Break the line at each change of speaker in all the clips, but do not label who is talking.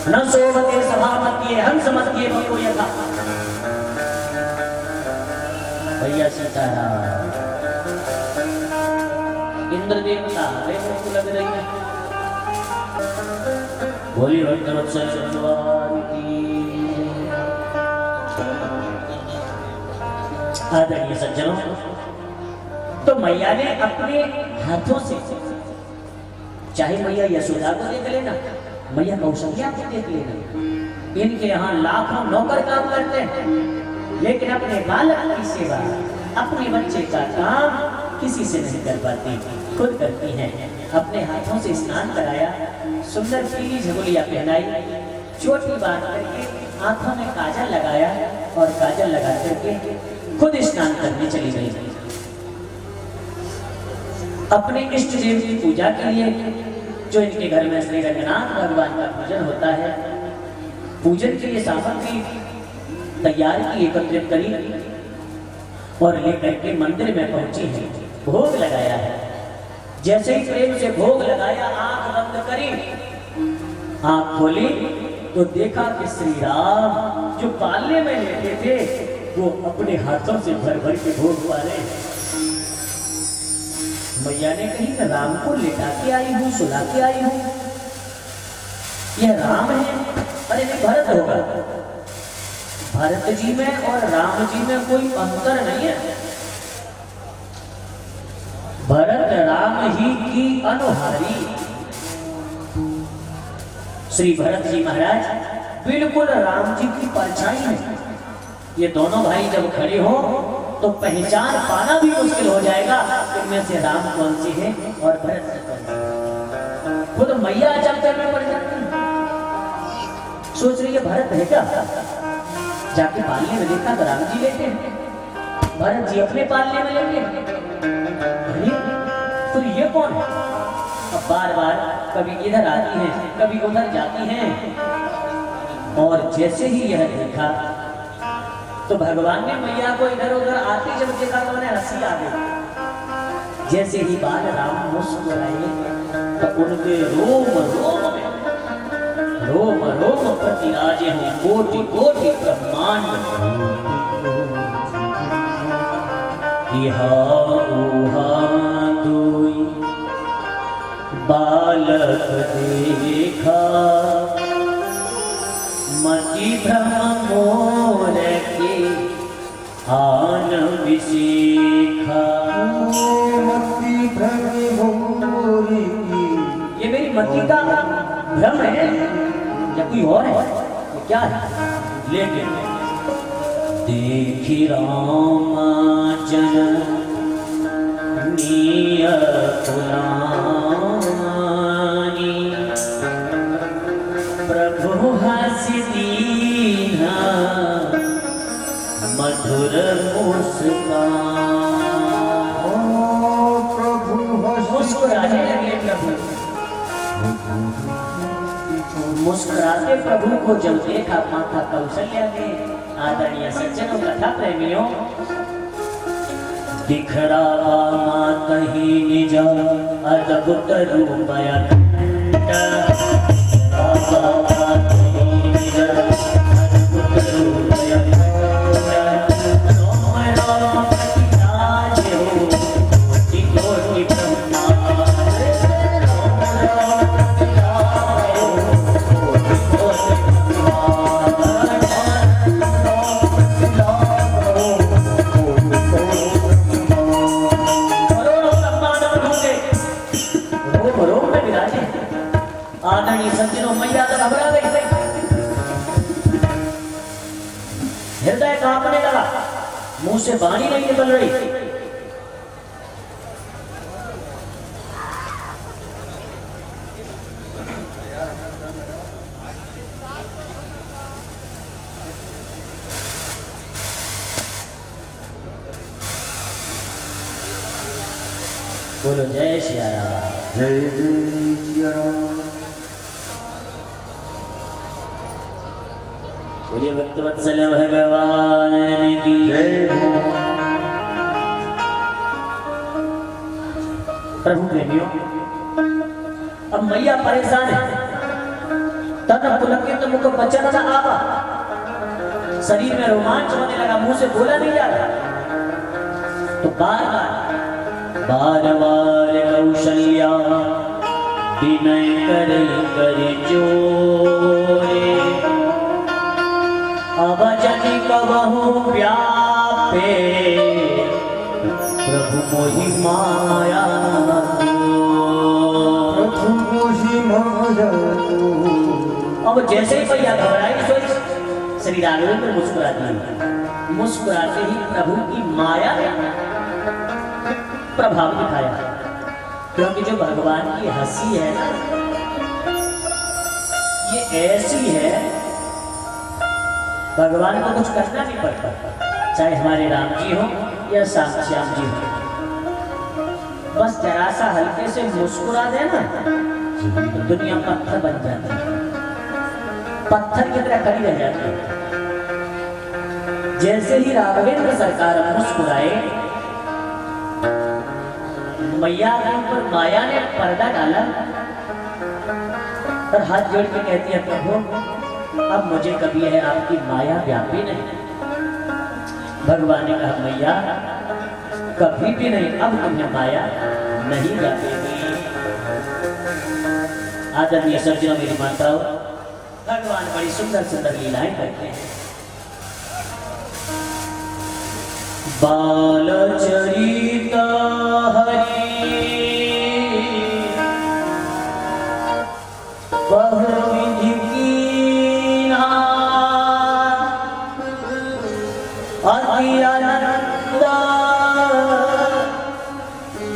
न सोवते सभामध्ये हंसमध्ये बको यथा। भैया सीताराम इंद्र देवता को लग रही है। बोली भक्तवत्सल भगवान की। आदरणीय सज्जनों, तो मैया ने अपने हाथों से, चाहे मैया यशोदा को देख लेना, मैया कौशल्या को देख लेना, इनके यहाँ लाखों नौकर काम करते हैं, लेकिन अपने बालक की सेवा, अपने बच्चे का काम किसी से नहीं कर पाती, खुद करती हैं। अपने हाथों से स्नान कराया, सुंदर पीली झगुलिया पहनाई, चोटी बांध करके आंखों में काजल लगाया और काजल लगा करके खुद स्नान करने चली गई। अपने इष्ट देव की पूजा के लिए, जो इनके घर में श्री रंगनाथ भगवान का पूजन होता है, पूजन के लिए सामग्री तैयार की, एकत्रित करी और लेकर के मंदिर में पहुंची है, भोग लगाया है। जैसे ही प्रेम से भोग लगाया, आंख बंद करी, आंख खोली तो देखा कि श्री राम जो पालने में लेटे थे, वो अपने हाथों से भर भर के भोग पा रहे। मैया ने कही कि राम को लेटा के आई हूँ, सुला के आई हूँ, यह राम है। अरे नहीं, भरत होगा। भरत जी में और राम जी में कोई अंतर नहीं है। भरत राम ही की अनुहारी। श्री भरत जी महाराज बिल्कुल राम जी की परछाई है। ये दोनों भाई जब खड़े हो तो पहचान पाना भी मुश्किल हो जाएगा, इनमें से राम कौन सी है और भरत से कौन सी। खुद मैया अचंभे में पड़ जाती, सोच रही है भरत है क्या। जाके पालने में देखा तो राम जी लेटे हैं, भरत जी अपने पालने में लेटे। तो ये कौन है। अब बार बार कभी इधर आती हैं, कभी उधर जाती हैं, और जैसे ही यह देखा तो भगवान ने मैया को इधर उधर आते जब देखा तो उन्हें हंसी आ गई। जैसे ही बाल राम मुस्कुराए तो उनके रोम रोम में रोम रोम प्रतिराजे हैं कोटि कोटि ब्रह्मांड। बालक देखा मति भ्रम मोर के आन विशेखा।
मति भ्रम मोर की,
ये मेरी मति का भ्रम है या कोई और है, ये क्या है। लेकिन देखी रामा जन प्रभु हंसी दीना मधुर मुस्कान।
प्रभु
मुस्कुराने लगे प्रभु। मुस्कुराते प्रभु को जब देखा माता कौशल्या ने। आदरणीय सज्जनों, कथा प्रेमियों, दिखरा माता ही निज अद्भुत रूप हृदय कांपने लगा, मुंह से वाणी नहीं निकल रही। बोलो जय श्री राम।
जय जय सिया राम।
बोलिए भक्तवत्सल भगवान की
जय हो।
प्रभु प्रेमियों, अब मैया परेशान है तन पुलकित मुख बचन न आवा, शरीर में रोमांच होने लगा, मुंह से बोला नहीं जा रहा। तो बार बार कौशल्या विनय कर जोरे, अब जनि कबहु व्यापे प्रभु मोहि माया,
प्रभु मोहि माया।
अब जैसे ही भैया घबराई तो श्री राघवेंद्र मुस्कुरा दिए। मुस्कुराते ही प्रभु की माया ने प्रभाव दिखाया, क्योंकि जो भगवान की हंसी है ना, ये ऐसी है, भगवान को कुछ करना नहीं पड़ता। चाहे हमारे राम जी हो या श्याम जी हो, बस जरा सा हल्के से मुस्कुरा देना तो दुनिया पत्थर बन जाती है, पत्थर की तरह खड़ी रह जाती है। जैसे ही राघवेंद्र सरकार मुस्कुराए, मैया के ऊपर माया ने पर्दा डाला और हाथ जोड़ के कहती है, प्रभु अब मुझे कभी है आपकी माया व्यापी नहीं। भगवान ने कहा, मैया कभी भी नहीं, अब तुम्हें माया नहीं व्यापेगी। आदरणीय सज्जनों, मेरी माताओं, भगवान बड़ी सुंदर सुंदर लीलाएं करते हैं। बालचरित हरि बहुविधि कीन्हा, अति आनंद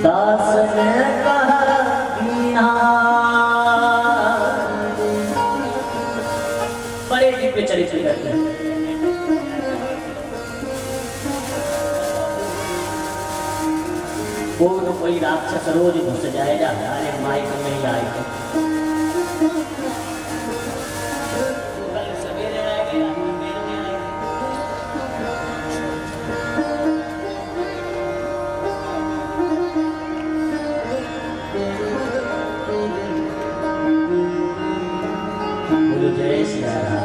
दास ने कहा कीन्हा। बड़े दिव्य चरित्र करते हैं। कोई राक्षस रोज घुस जाएगा, अरे माइक में ही आएगा, कल सवेरे आएगा, देर में आएगा। बोलो जय सिया राम।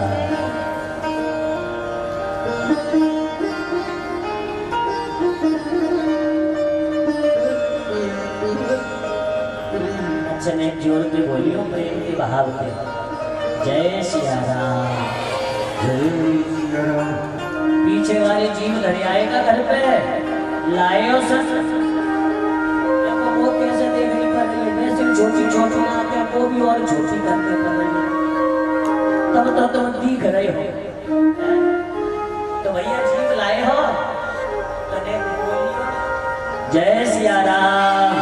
ने जोर के बोलियो प्रेम के बहाव पे, जय सिया राम,
जय सिया राम।
पीछे वाले जीव घर आएगा, घर पे लाए सब। देखो वो कैसे देखने पर रही है, वैसे छोटी छोटी आते हैं, वो भी और छोटी करके कर रही है। तब तो तुम दिख रहे हो, तो भैया जीव लाए हो तो देखो बोलियो जय सिया राम।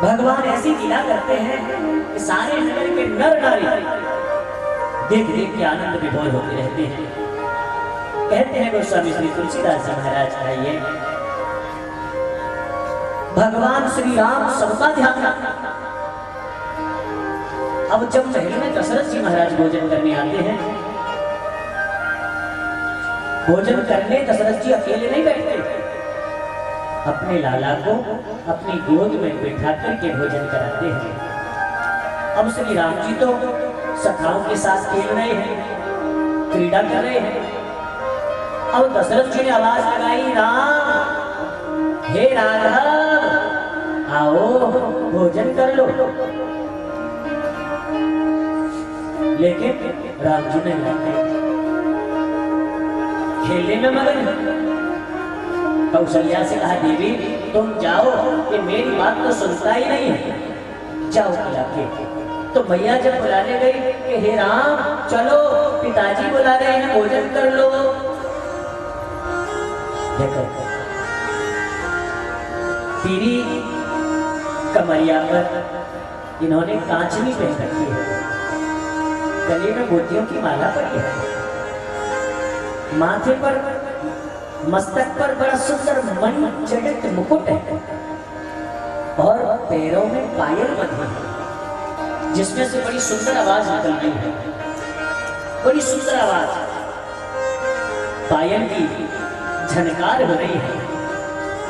भगवान ऐसी लीला करते हैं कि सारे नगर के नर नारी देख देख के आनंद विभोर होते रहते हैं। कहते हैं गोस्वामी श्री तुलसीदास जी महाराज का ये भगवान श्री राम सबका ध्यान रखना। अब जब महल में दशरथ जी महाराज भोजन करने आते हैं, भोजन करने दशरथ जी अकेले नहीं बैठते, अपने लाला को अपनी गोद में बिठा करके भोजन कराते हैं। अब श्री राम जी तो सखाओं के साथ खेल रहे हैं, क्रीड़ा कर रहे हैं। अब दशरथ जी ने आवाज लगाई, राम हे राघव आओ भोजन कर लो। लेकिन राम जी नहीं आते, खेलने में मगन। कौशल्या से कहा, देवी तुम जाओ, कि मेरी बात तो सुनता ही नहीं है, जाओ बुलाके। तो मैया जब बुलाने गई कि हे राम चलो पिताजी बुला रहे हैं, भोजन कर लो। देखो पीरी कमरिया पर इन्होंने कांचनी पहन रखी है, गले में मोतियों की माला पड़ी है, माथे पर मस्तक पर बड़ा सुंदर मणि जड़ित मुकुट है और पैरों में पायल बंधी है, जिसमें से बड़ी सुंदर आवाज निकल रही है, बड़ी सुंदर आवाज, पायल की झनकार हो रही है।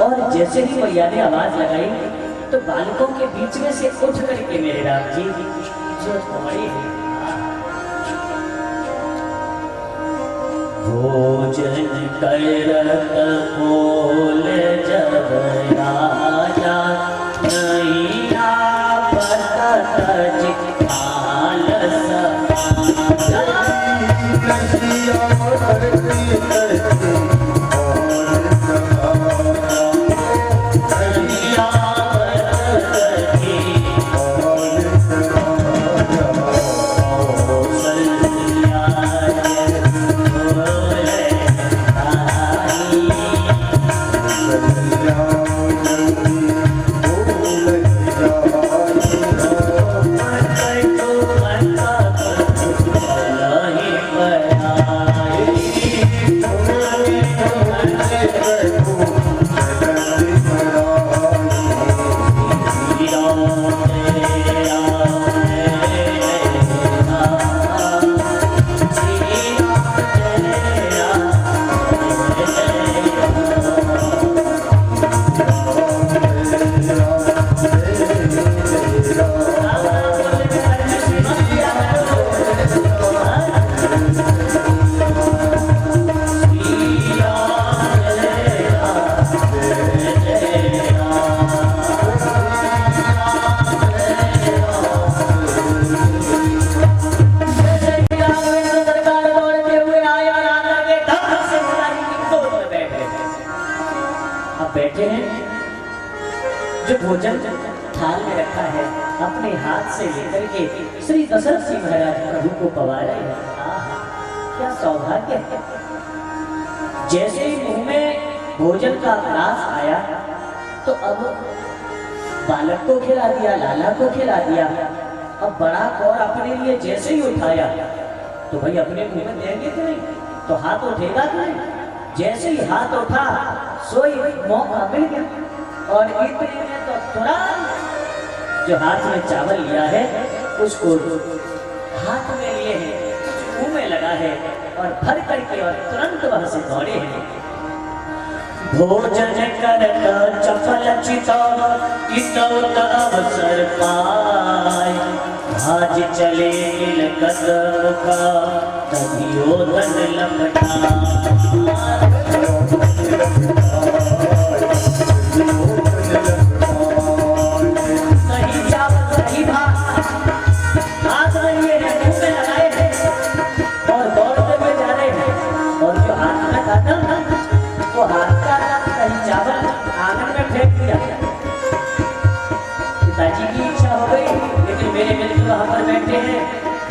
और जैसे ही मैया ने आवाज लगाई तो बालकों के बीच में से उठ करके मेरे राम जी जो दौड़े भोजन करत बोल जब राजा नैया बरतत आलस बैठे हैं जो भोजन थाल में रखा है अपने हाथ से लेकर के श्री दशरथ सिंह महाराज प्रभु को पवा रहे हैं। क्या सौभाग्य है। जैसे ही मुंह में भोजन का ग्रास आया तो अब बालक को खिला दिया, लाला को खिला दिया। अब बड़ा कौर अपने लिए जैसे ही उठाया तो भाई अपने मुंह में देंगे तो नहीं, तो हाथ उठेगा तो नहीं। जैसे ही हाथ उठा सोई मौका मिल गया और इतने में तो तुरंत जो हाथ में चावल लिया है उसको हाथ में लिए है, मुंह में लगा है और भर करके और तुरंत वहां से दौड़े हैं। भोजन करत चपल चिता इतौत अवसर पाए आज चले नीलकत मुखा दुर्योधन लपटा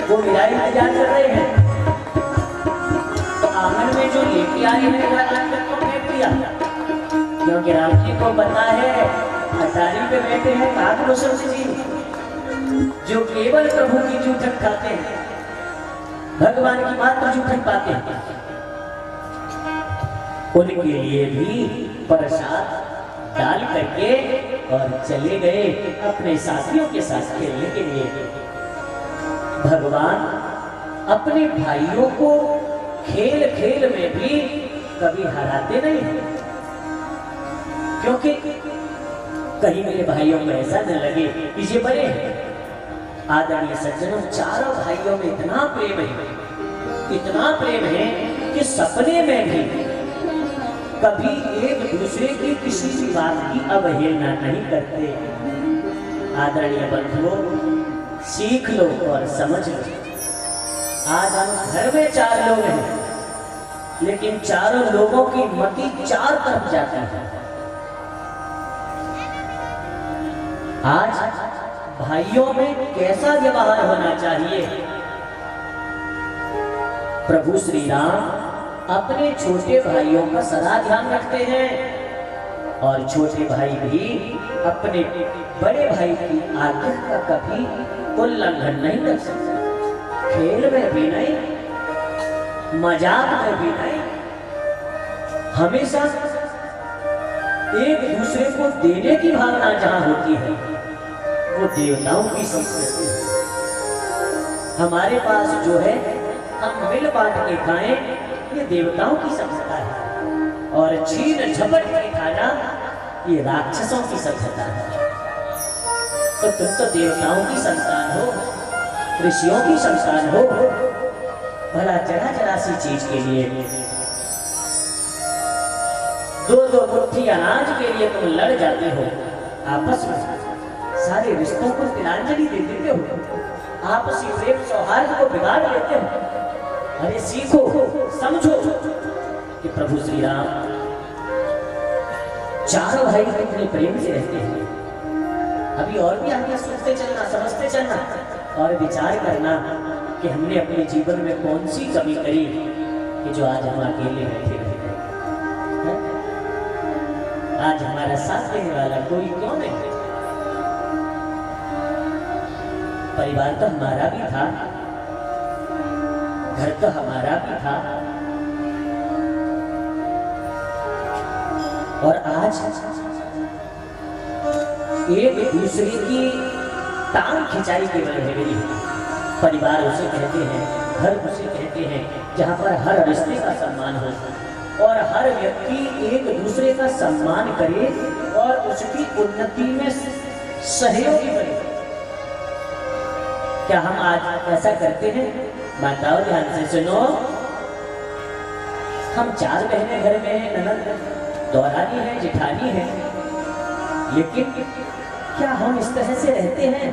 वो मिलाई इंतजार कर रहे हैं तो आंगन में जो लेके आए हैं वो आंगन को फेंक दिया क्योंकि राम जी को पता है अटारी पे बैठे हैं काकभूषण जी जो केवल प्रभु की जूठन खाते हैं, भगवान की मात्र जूठन पाते हैं। उनके लिए भी प्रसाद डाल करके और चले गए अपने साथियों के साथ खेलने के लिए। भगवान अपने भाइयों को खेल खेल में भी कभी हराते नहीं, क्योंकि कहीं मेरे भाइयों में ऐसा न लगे कि ये बड़े हैं। आदरणीय सज्जनों, चारों भाइयों में इतना प्रेम है कि सपने में भी कभी एक दूसरे की किसी भी बात की अवहेलना नहीं करते। आदरणीय बंधुओं, सीख लो और समझ लो। आज हम घर में 4 लोग हैं, लेकिन चारों लोगों की मति 4 तरफ जाती है। आज भाइयों में कैसा व्यवहार होना चाहिए? प्रभु श्री राम अपने छोटे भाइयों का सदा ध्यान रखते हैं और छोटे भाई भी अपने बड़े भाई की आज्ञा का कभी उल्लंघन नहीं कर सकते। खेल में भी नहीं, मजाक में भी नहीं, हमेशा एक दूसरे को देने की भावना जहां होती है वो देवताओं की संस्कृति है। हमारे पास जो है हम मिल बांट के खाएं, ये देवताओं की संस्था है। और छीन झपट के खाना ये राक्षसों की सभ्यता है। तो तुम तो देवताओं की संतान हो, ऋषियों की संतान हो, भला जरा जरा सी चीज के लिए, दो दो मुट्ठी अनाज के लिए तुम लड़ जाते हो आपस में, सारे रिश्तों को तिलांजलि दे देते हो, आपसी प्रेम सौहार्द को बिगाड़ लेते हो। अरे सीखो, समझो कि प्रभु श्री राम चारों भाई कितने प्रेम से रहते हैं। अभी और भी आगे सोचते चलना, समझते चलना और विचार करना कि हमने अपने जीवन में कौन सी कमी करी कि जो आज हम अकेले बैठे रहते हैं। आज हमारा साथ देने वाला कोई क्यों नहीं? परिवार तो हमारा भी था, घर तो हमारा भी था, और आज एक दूसरे की टांग खिंचाई के बल गई। परिवार उसे कहते हैं, घर उसे कहते हैं जहाँ पर हर रिश्ते का सम्मान हो और हर व्यक्ति एक दूसरे का सम्मान करे और उसकी उन्नति में सहयोगी बने। क्या हम आज ऐसा करते हैं? माताओं ध्यान से सुनो, हम 4 बहनें घर में हैं, ननद, दौरानी है, जिठानी है, लेकिन क्या हम इस तरह से रहते हैं?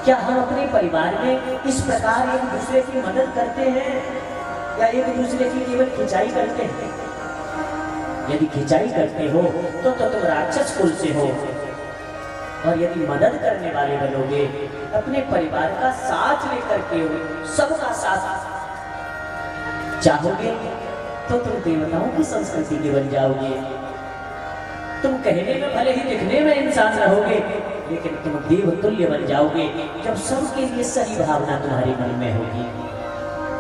क्या हम अपने परिवार में इस प्रकार एक दूसरे की मदद करते हैं या एक दूसरे की केवल खिंचाई करते हैं? यदि खिंचाई करते हो तो तुम राक्षस कुल से हो, और यदि मदद करने वाले बनोगे, अपने परिवार का साथ लेकर के सबका साथ चाहोगे, तो तुम देवताओं की संस्कृति के बन जाओगे। तुम कहने में भले ही दिखने में इंसान रहोगे, लेकिन तुम देवतुल्य बन जाओगे जब सबके लिए सही भावना तुम्हारे मन में होगी।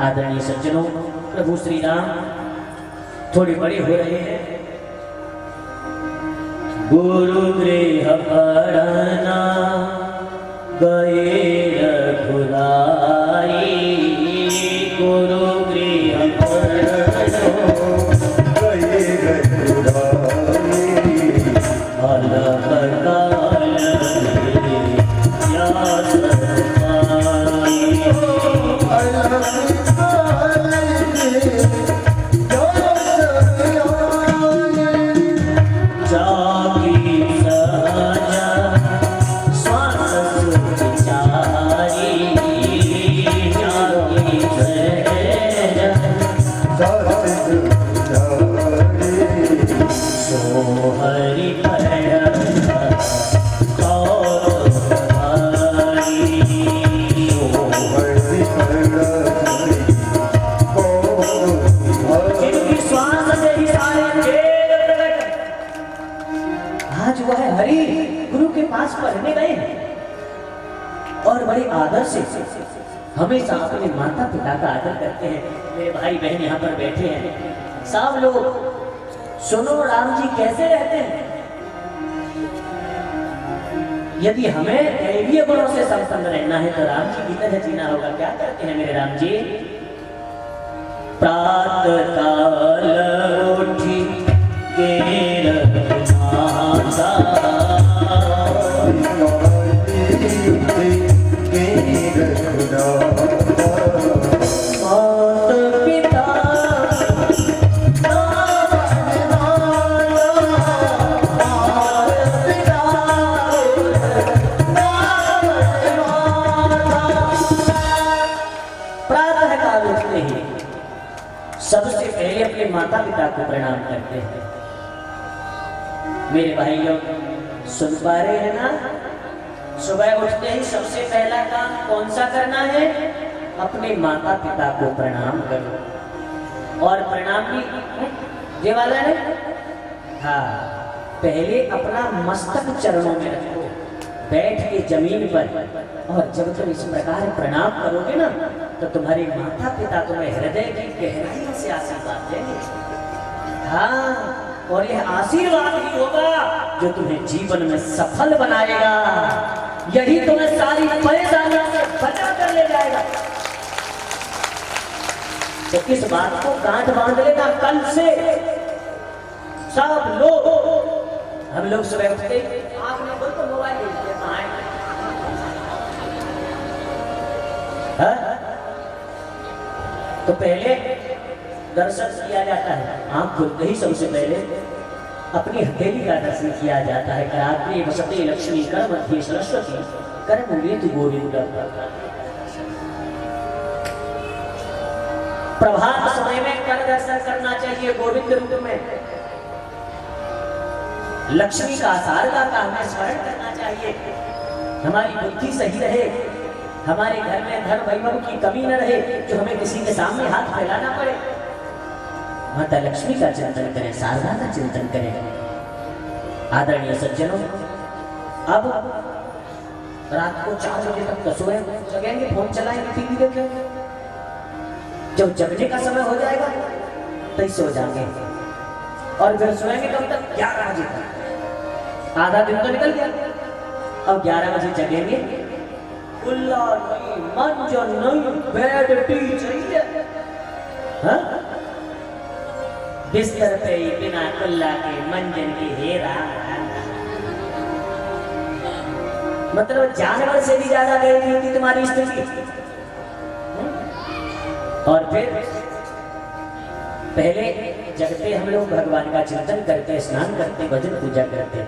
आदरणीय सज्जनों, प्रभु श्री राम थोड़े बड़े हो रहे हैं। गुरु गृह पढ़ना गए रघुराई, गुरु गृह पढ़ना
गए रघुराई,
अलग काल में याद पाई,
अलग काल में
जागी सजा श्वास सुचारी, जागी सजा सोहरि पढ़ना कौन भाई, इनकी श्वास से ही सारे वेद प्रकट। आज वह हरि गुरु के पास पढ़ने गए और बड़े आदर से हमेशा अपने माता पिता का आदर करते हैं। मेरे भाई बहन यहाँ पर बैठे हैं, सब लोग सुनो राम जी कैसे रहते हैं। यदि हमें दैवीय गुणों से संपन्न रहना है तो राम जी की तरह जीना होगा। क्या करते हैं मेरे राम जी? प्रातः काल उठी के रघुनाथा, सबसे पहले अपने माता पिता को प्रणाम करते हैं। मेरे भाइयों, सुन पा रहे हैं ना? सुबह उठते ही सबसे पहला काम कौन सा करना है? अपने माता पिता को प्रणाम करो। और प्रणाम भी ये वाला है, हाँ, पहले अपना मस्तक चरणों में रखो, बैठ के जमीन पर, और जब तुम इस प्रकार प्रणाम करोगे ना तो तुम्हारे माता पिता तुम्हें हृदय की गहराई से आशीर्वाद देंगे। हाँ, और यह आशीर्वाद ही होगा जो तुम्हें जीवन में सफल बनाएगा। यही तुम्हें सारी परेशानियों से बचा कर ले जाएगा। तो इस बात को गांठ बांध लेना, कल से सब लोग हम लोग सुबह उठते आँख में बोल तो मोबाइल ले लिया कहाँ है? हाँ? तो पहले दर्शन किया जाता है, आँख खुलते ही सबसे पहले अपनी हथेली का दर्शन किया जाता है। कराग्रे वसते लक्ष्मी कर मध्य सरस्वती कर मूलेतु गोविंद। प्रभात समय में कर दर्शन करना चाहिए गोविंद रूप में। लक्ष्मी का शारदा का हमें स्मरण करना चाहिए। हमारी बुद्धि सही रहे, हमारे घर में धन वैभव की कमी न रहे, जो हमें किसी के सामने हाथ फैलाना पड़े। माता लक्ष्मी का चिंतन करें, शारदा का चिंतन करें। आदरणीय सज्जनों, अब रात को 4 बजे तक तो सोए, जगेंगे, फोन चलाएंगे, टीवी देखेंगे। जब जगने का समय हो जाएगा तो सो जाएंगे और फिर सोएंगे कब तक? 11 बजे तक। आधा दिन तो निकल गया, अब 11 बजे जगेंगे। कुल्ला नहीं, मंजन नहीं, बेड टी चाहिए। हाँ? बिस्तर पे बिना कुल्ला के मंजन की हेरा। मतलब जानवर से भी ज्यादा गई थी तुम्हारी स्थिति। और फिर पहले जगते हम लोग भगवान का चिंतन करते, स्नान करते, भजन पूजा करते।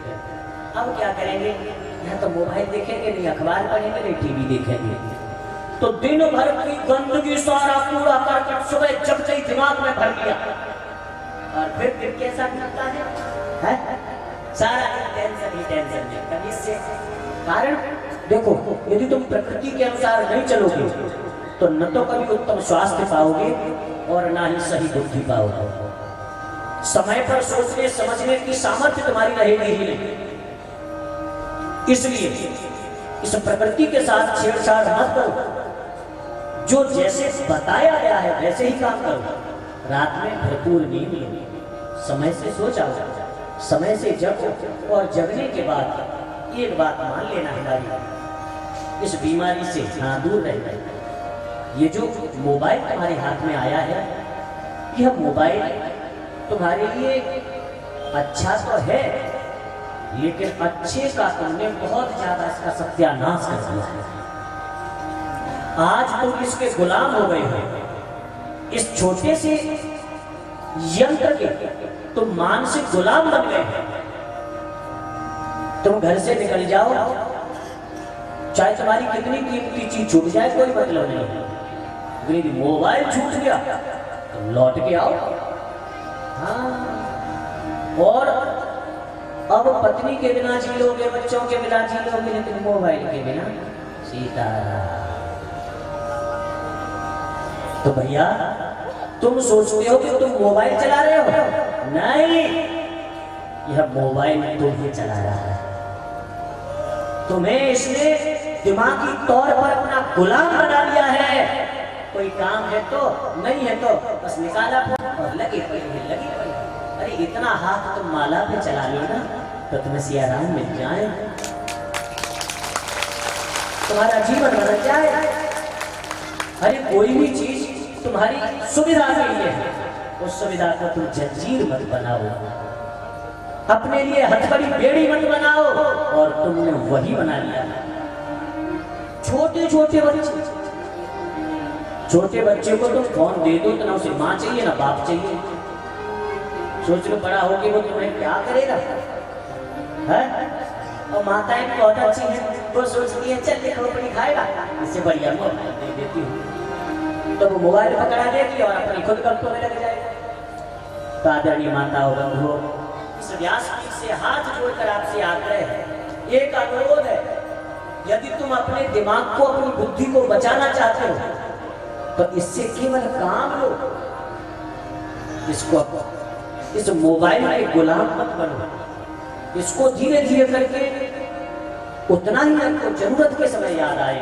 अब क्या करेंगे? यहाँ तो मोबाइल देखेंगे नहीं, अखबार पढ़ेंगे नहीं, टीवी देखेंगे। तो दिन भर की गंदगी सारा कूड़ा करकट सुबह जगते ही दिमाग में भर लिया और फिर कैसा लगता है? सारा दिन टेंशन ही टेंशन है। कभी इससे कारण देखो, यदि तुम प्रकृति के अनुसार नहीं चलोगे तो न तो कभी उत्तम स्वास्थ्य पाओगे और ना ही सही बुद्धि पाओगे। समय पर सोचने समझने की सामर्थ्य तुम्हारी रहेगी ही नहीं। इसलिए इस प्रकृति के साथ छेड़छाड़ मत करो। जो जैसे बताया गया है वैसे ही काम करो। रात में भरपूर नींद लो, समय से सो जाओ, समय से जगो। और जगने के बाद एक बात मान लेना, हमारी इस बीमारी से दूर रहना। ये जो मोबाइल तुम्हारे हाथ में आया है, यह मोबाइल तुम्हारे लिए अच्छा तो है, लेकिन अच्छे का तुमने बहुत ज्यादा इसका सत्यानाश कर दिया है। आज तुम इसके गुलाम हो गए हो। इस छोटे से यंत्र के तुम मानसिक गुलाम बन गए हो। तुम घर से निकल जाओ, चाहे तुम्हारी कितनी कीमती चीज छूट जाए, कोई मतलब नहीं। यदि मोबाइल छूट गया तो लौट के आओ। हाँ, और अब पत्नी के बिना जी लोगे, बच्चों के बिना जी लोगे, लेकिन मोबाइल के बिना सीताराम। तो भैया, तुम सोचते हो कि तुम मोबाइल चला रहे हो, नहीं, यह मोबाइल तुम्हें चला रहा है। तुम्हें इसने दिमागी तौर पर अपना गुलाम बना लिया है। कोई काम है तो, नहीं है तो बस निकाला फोन और लगी पड़ी। अरे इतना हाथ तुम माला पे चला लो ना तो तुम्हें सिया राम मिल जाए, तुम्हारा जीवन बदल जाए। अरे कोई भी चीज तुम्हारी सुविधा के लिए है, उस सुविधा को तुम जंजीर मत बनाओ, अपने लिए हथकड़ी बेड़ी मत बनाओ। और तुमने वही बना लिया। छोटे बच्चे को तुम फोन दे दो तो ना उसे माँ चाहिए ना बाप चाहिए। सोच लो बड़ा होके वो तुम्हें क्या करेगा? है? और माताएं बहुत अच्छी हैं, वो सोचती है चल ये खोपड़ी खाएगा, इससे बढ़िया मोबाइल दे देती हूँ। तो वो मोबाइल पकड़ा देगी और अपनी खुद गप्पों में लग जाएगी। तो आदरणीय माताओं बंधुओं, इस व्यासपीठ से हाथ जोड़कर आपसे आग्रह है, एक अनुरोध है, यदि तुम अपने दिमाग को, अपनी बुद्धि को बचाना चाहते हो तो इससे केवल काम लो। इसको, इस मोबाइल के गुलाम मत बनो। इसको धीरे धीरे करके उतना ही आपको जरूरत के समय याद आए।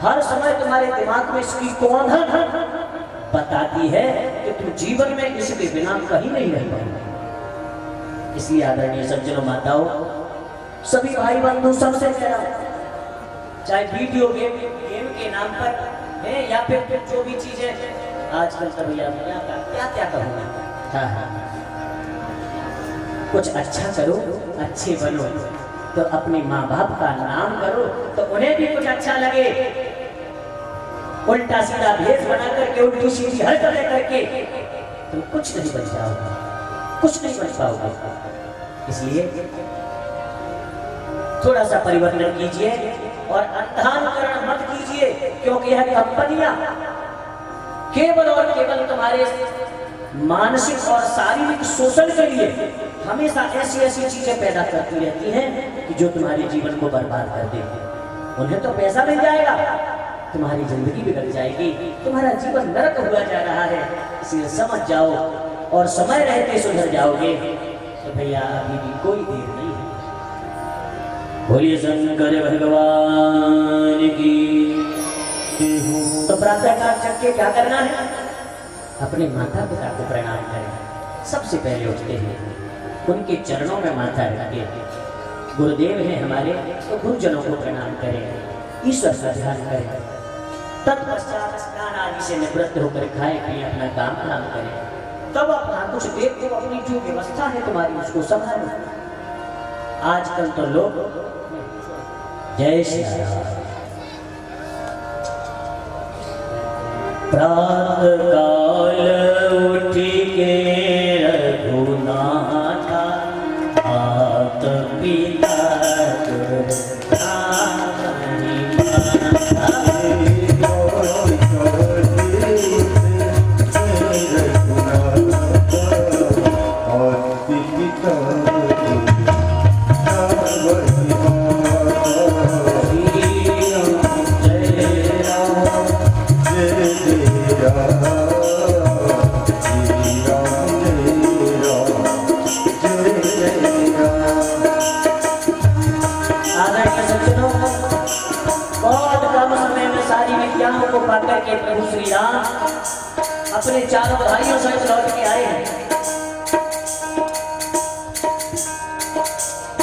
हर समय तुम्हारे दिमाग में इसकी कौन बताती है कि तुम जीवन में इसके बिना कहीं नहीं रह पाओगे। इसलिए आदरणीय सज्जनों, माताओं, सभी भाई बंधु, सबसे प्यारा, चाहे वीडियो गेम के नाम पर है या फिर जो भी चीजें आजकल सब क्या कहूँगा, कुछ अच्छा करो, अच्छे बनो, तो अपने माँ बाप का नाम करो तो उन्हें भी कुछ अच्छा लगे। उल्टा सीधा भेष बना करके, उल्टी सीधी हरकतें करके तुम कुछ नहीं बन जाओगे, कुछ नहीं बन पाओगे। इसलिए थोड़ा सा परिवर्तन कीजिए और अंधानुकरण मत कीजिए, क्योंकि यह कंपनियां केवल और केवल तुम्हारे मानसिक और शारीरिक शोषण के लिए हमेशा ऐसी ऐसी चीजें पैदा करती रहती हैं कि जो तुम्हारे जीवन को बर्बाद कर देती। उन्हें तो पैसा मिल जाएगा, तुम्हारी जिंदगी बिगड़ जाएगी, तुम्हारा जीवन नरक हुआ जा रहा है। इसलिए समझ जाओ और समय रहते सुधर जाओगे। तो भैया अभी भी कोई देर नहीं है। बोलिए शंकर भगवान की। तो प्रातःकाल जग के क्या करना है? अपने माता पिता को प्रणाम करें। सबसे पहले उठते हैं उनके चरणों में माथा रखते हैं। गुरुदेव हैं हमारे, तो गुरुजनों को प्रणाम करें, ईश्वर का ध्यान करें। तत्पश्चात स्नान आदि से निवृत्त होकर खाए पिए अपना काम करें। तब अपना कुछ देर को अपनी जो व्यवस्था है तुम्हारी उसको संभालो। आजकल तो लोग जय श्री राम प्रातःकाल उठ के रघुनाथा हाथ पिता के प्रभु श्री राम अपने चारों भाइयों सहित लौट के आए हैं।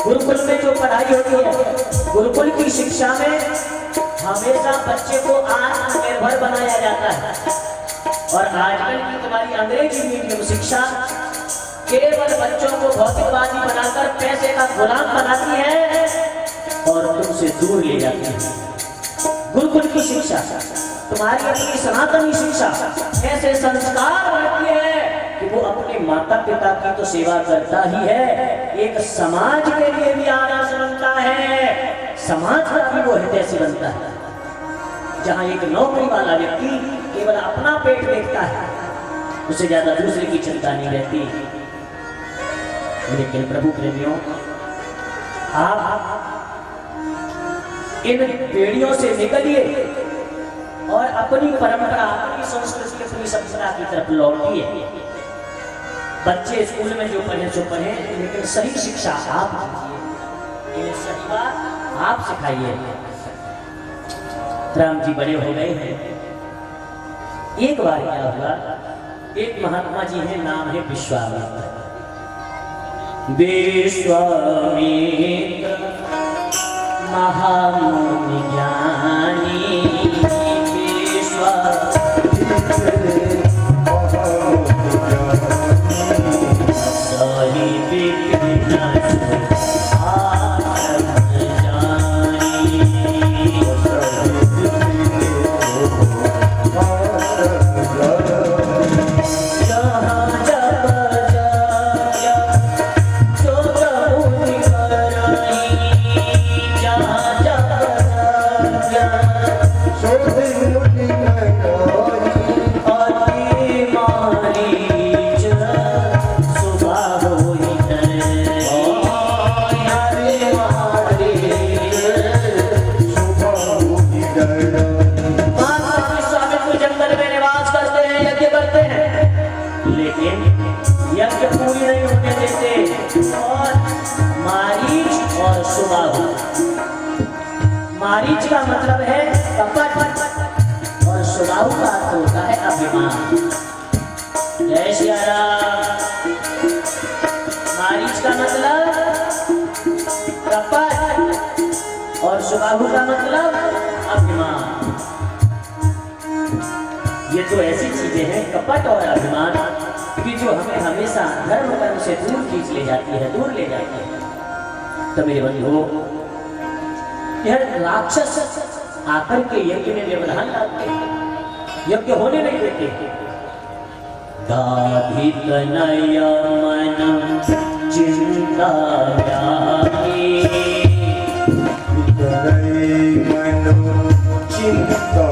गुरुकुल में जो पढ़ाई होती है, गुरुकुल की शिक्षा में हमेशा बच्चे को आत्मनिर्भर बनाया जाता है। और आजकल की तुम्हारी अंग्रेजी मीडियम शिक्षा केवल बच्चों को भौतिकवादी बनाकर पैसे का गुलाम बनाती है और तुमसे दूर ले जाती है। गुरुकुल की शिक्षा तुम्हारी अपनी सनातनी शिक्षा ऐसे संस्कार बढ़ती है कि वो अपने माता पिता की तो सेवा करता ही है, एक समाज के लिए भी आदर्श बनता है, समाज का भी वो हितैषी बनता है। जहाँ एक नौकरी वाला व्यक्ति केवल अपना पेट देखता है, उसे ज्यादा दूसरे की चिंता नहीं रहती। लेकिन प्रभु प्रेमियों, आप इन बेड़ियों से निकलिए और अपनी परंपरा, अपनी संस्कृति, अपनी सभ्यता की तरफ लौटिए। बच्चे स्कूल में जो पढ़े सो पढ़े, लेकिन सही शिक्षा आप दीजिए, सही बात आप सिखाइए। राम जी बड़े हो गए हैं। एक बार क्या हुआ, एक महात्मा जी हैं, नाम है विश्वामित्र। विश्वामित्र महामुनि ज्ञानी, मारीच का मतलब है कपट और सुबाहु का अर्थ होता है अभिमान। जय श्री राम। मारीच का मतलब कपट और सुबाहु का मतलब अभिमान। ये तो ऐसी चीजें हैं कपट और अभिमान कि जो हमें हमेशा धर्म कर्म से दूर खींच ले जाती है, दूर ले जाती है। तो मेरे बंधुओं, यह राक्षस आकर के यज्ञ में व्यवधान डालते हैं, यज्ञ होने नहीं देते। दाधित नय मन चिंता व्यापी,
चिंता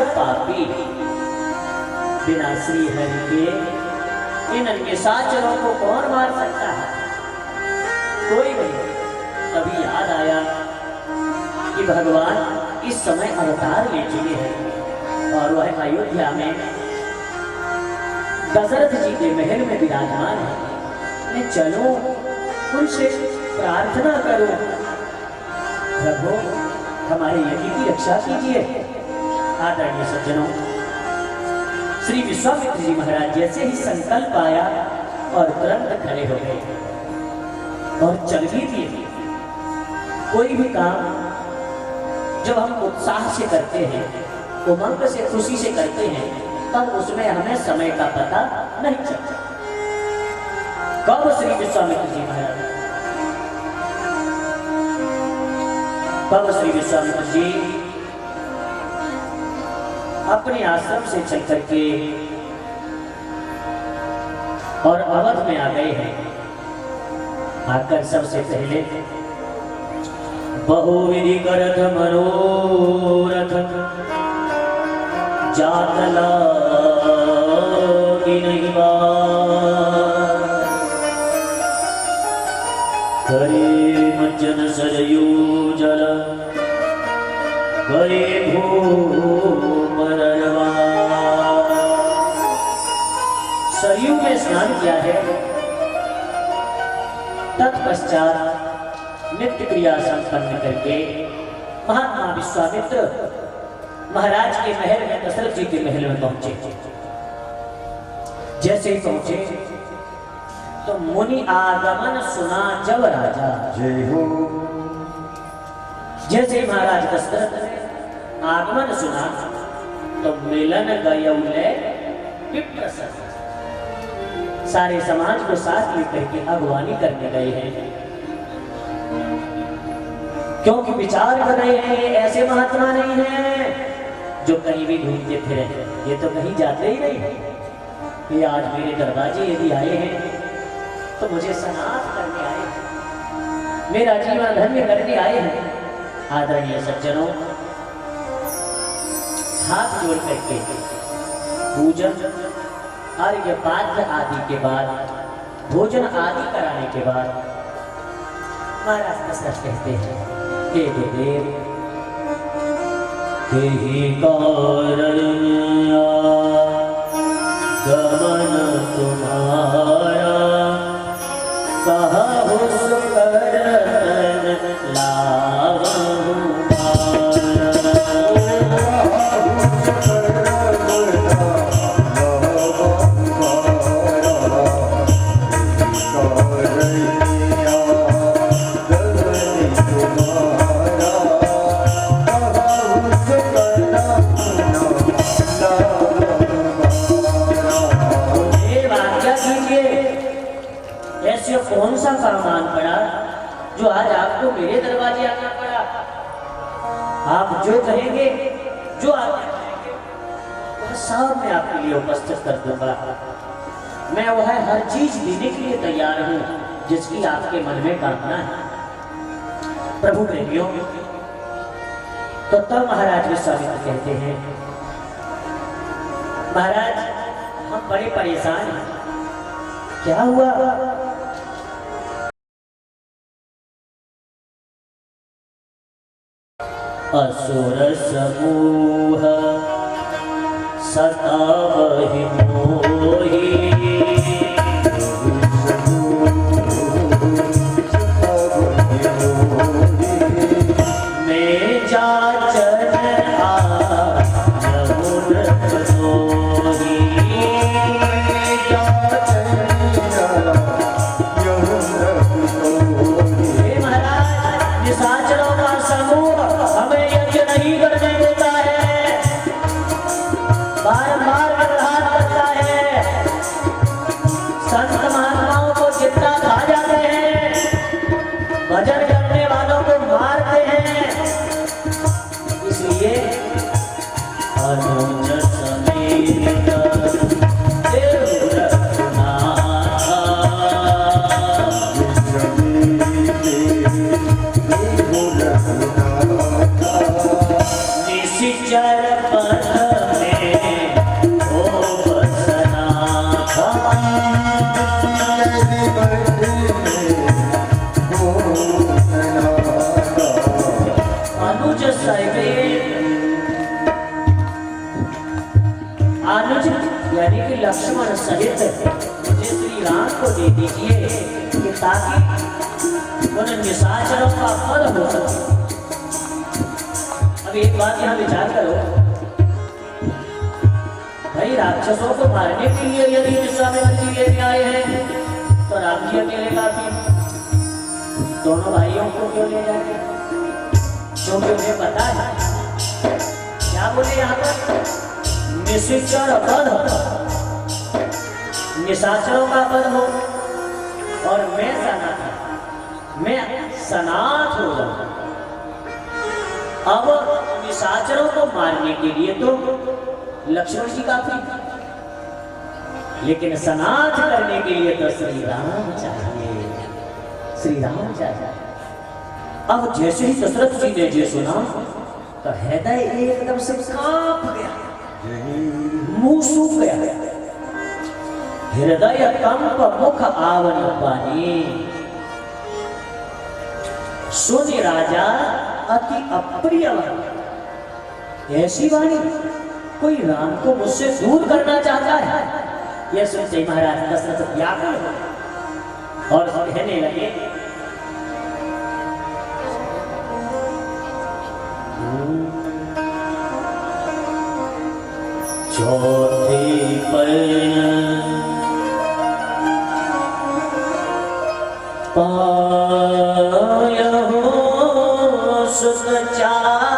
पापी बिना श्री हरि के इन निशाचरों को कौन मार सकता है? कोई नहीं। तभी याद आया कि भगवान इस समय अवतार ले चुके हैं और वह अयोध्या में दशरथ जी के महल में विराजमान है। मैं चलो उनसे प्रार्थना करूं, प्रभु हमारे यज्ञ की रक्षा कीजिए। आदरणीय सज्जनों, श्री विश्वामित्र जी महाराज जैसे ही संकल्प आया और तुरंत खड़े हो गए और चल भी दिए। कोई भी काम जब हम उत्साह से करते हैं, उमंग से, खुशी से करते हैं, तब उसमें हमें समय का पता नहीं चलता। कब श्री विश्वामित्र जी महाराज, कब श्री विश्वामित्र जी अपने आश्रम से चल करके और अवध में आ गए हैं। आकर सबसे पहले बहुविधि करत मनोरथ जातला की नहीं करे मज्जन सरयू जल गए सरयू में स्नान किया है। तत्पश्चात नित्य क्रिया संपन्न करके महात्मा विश्वामित्र महाराज के महल में, दशरथ जी के महल में पहुंचे। जैसे ही पहुंचे तो मुनि आगमन सुना जब राजा,
जय हो।
जैसे महाराज दशरथ ने आगमन सुना तो मिलन गयौले विप्रसन्न, सारे समाज को साथ लेकर के अगवानी करने गए हैं। क्योंकि विचार कर रहे हैं ये ऐसे महात्मा नहीं हैं जो कहीं भी घूमते फिरे, ये तो कहीं जाते ही नहीं है। ये आज मेरे दरवाजे यदि आए हैं तो मुझे सनाथ करने आए हैं, मेरा जीवन धन्य करने आए हैं। आदरणीय सज्जनों, हाथ जोड़ करके पूजन, अर्घ्य पाद्य आदि के बाद, भोजन आदि कराने के बाद महाराज दशरथ कहते हैं, हे देव, हे कारण गमन तुम्हारा कहु सुकरन लावहु कौन सा सामान पड़ा जो आज आपको मेरे दरवाजे आना पड़ा? आप जो कहेंगे, जो आप कहेंगे, वह सब मैं आपके लिए उपस्थित कर दूंगा। मैं वह हर चीज देने के लिए तैयार हूँ जिसकी आपके मन में कामना है। प्रभु प्रेमियों, तो तब महाराज विश्वामित्र कहते हैं, महाराज हम बड़े परेशान हैं। क्या हुआ? असुर समूह सतावहि मोहि, मैं जाचन आयहुन मनोहि। हे महाराज, निशाचरों का समूह हमें यज्ञ नहीं करने देता है, बार-बार प्रहार करता है, संत महात्माओं को जितना खा जाते हैं, भजन करने वालों को मारते हैं। इसलिए अनुज समेत देव रघुनाथ, निशिचर पथ में ओ बसनाथ। अनुज समेत, अनुज यानी कि लक्ष्मण सहित मुझे श्री राम को दे दीजिए कि ताकि उन निशाचरों का फल हो सके। अब एक बात यहाँ विचार करो, भाई राक्षसों को मारने के लिए यदि विश्वामित्र जी लेके आए हैं तो राम जी अकेले काफी, दोनों भाइयों को क्यों ले जाएंगे? क्योंकि उन्हें पता है, क्या बोले यहाँ पर, निशिचर वध, निशाचरों का वध हो और मैं सनाथ हो जाऊं। अब निशाचरों को मारने के लिए तो लक्ष्मण जी काफी, लेकिन सनाथ करने के लिए तो श्री राम चाहिए, श्री राम चाहिए। अब जैसे ही दशरथ जी ने ये सुना तो हृदय एकदम से कांप गया, मुंह सूख गया, हृदय कंप मुख आवन पानी। सुनि राजा अति अप्रिय वाणी, ऐसी वाणी कोई राम को मुझसे दूर करना चाहता है। यह सुनते महाराज दशरथ व्याकुल हो और कहने लगे, चौथे पर्ण पायहु सुतचारी,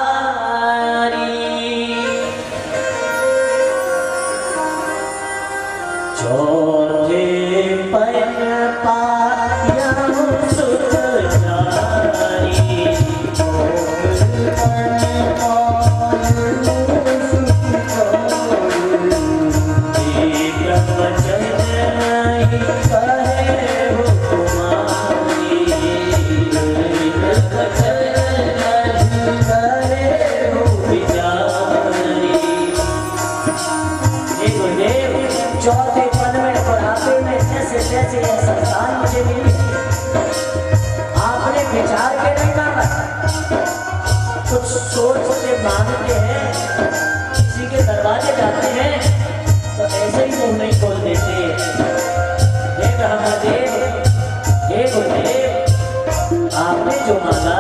चौथे पर्ण पायहु सुतचारी, चौथे पद में बुढ़ापे में जैसे जैसे यह संतान मुझे मिली, आपने विचार के नहीं मांगा, कुछ सोच के मांगते हैं, किसी के दरवाजे जाते हैं तो ऐसे ही मुंह नहीं खोल देते। हे ब्रह्मदेव, हे गुरुदेव, आपने जो मांगा